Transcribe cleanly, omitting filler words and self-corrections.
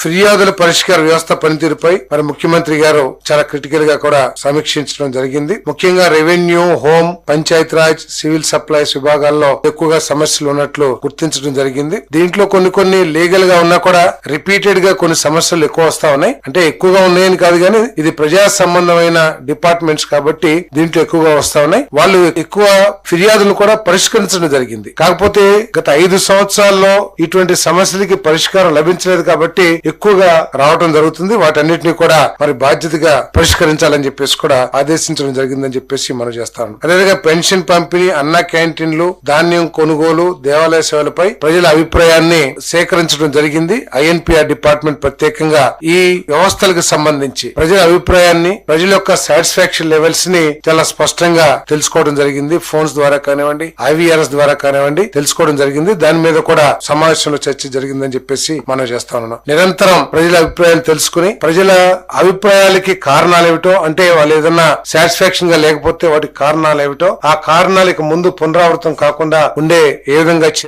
ఫిర్యాదుల పరిష్కార వ్యవస్థ పనితీరుపై మరి ముఖ్యమంత్రి గారు చాలా క్రిటికల్ గా కూడా సమీక్షించడం జరిగింది. ముఖ్యంగా revenue, home, Panchayati Raj, civil supplies విభాగాల్లో ఎక్కువగా సమస్యలు ఉన్నట్లు గుర్తించడం జరిగింది. దీంట్లో కొన్ని లీగల్ గా ఉన్నా కూడా రిపీటెడ్ గా కొన్ని సమస్యలు ఎక్కువ వస్తా ఉన్నాయి. అంటే ఎక్కువగా ఉన్నాయని కాదు కానీ ఇది ప్రజా సంబంధమైన డిపార్ట్మెంట్స్ కాబట్టి దీంట్లో ఎక్కువగా వస్తా ఉన్నాయి. వాళ్ళు ఎక్కువ ఫిర్యాదులు కూడా పరిష్కరించడం జరిగింది. కాకపోతే గత 5 సంవత్సరాల్లో ఇటువంటి సమస్యలకి పరిష్కారం లభించలేదు కాబట్టి ఎక్కువగా రావడం జరుగుతుంది. వాటన్నిటిని కూడా మరి బాధ్యతగా పరిష్కరించాలని చెప్పేసి కూడా ఆదేశించడం జరిగిందని చెప్పేసి మనం చేస్తాను. అదేవిధంగా పెన్షన్ పంపిణీ, అన్న క్యాంటీన్లు, ధాన్యం కొనుగోలు, దేవాలయ సేవలపై ప్రజల అభిప్రాయాన్ని సేకరించడం జరిగింది. ఐఎన్పిఆర్ డిపార్ట్మెంట్ ప్రత్యేకంగా ఈ వ్యవస్థలకు సంబంధించి ప్రజల అభిప్రాయాన్ని, ప్రజల యొక్క సాటిస్ఫాక్షన్ లెవెల్స్ ని చాలా స్పష్టంగా తెలుసుకోవడం జరిగింది. ఫోన్స్ ద్వారా కానివ్వండి, IVRS ద్వారా కానివ్వండి తెలుసుకోవడం జరిగింది. దాని మీద కూడా సమావేశంలో చర్చ జరిగిందని చెప్పేసి మనం చేస్తా ఉన్నాం. నిరంతరం ప్రజల అభిప్రాయాలు తెలుసుకుని ప్రజల అభిప్రాయాలకి కారణాలు ఏమిటో, అంటే వాళ్ళు ఏదన్నా సాటిస్ఫాక్షన్ గా లేకపోతే వాటికి కారణాలు ఏమిటో, ఆ కారణాలకి ముందు పునరావృతం కాకుండా ఉండే ఏ విధంగా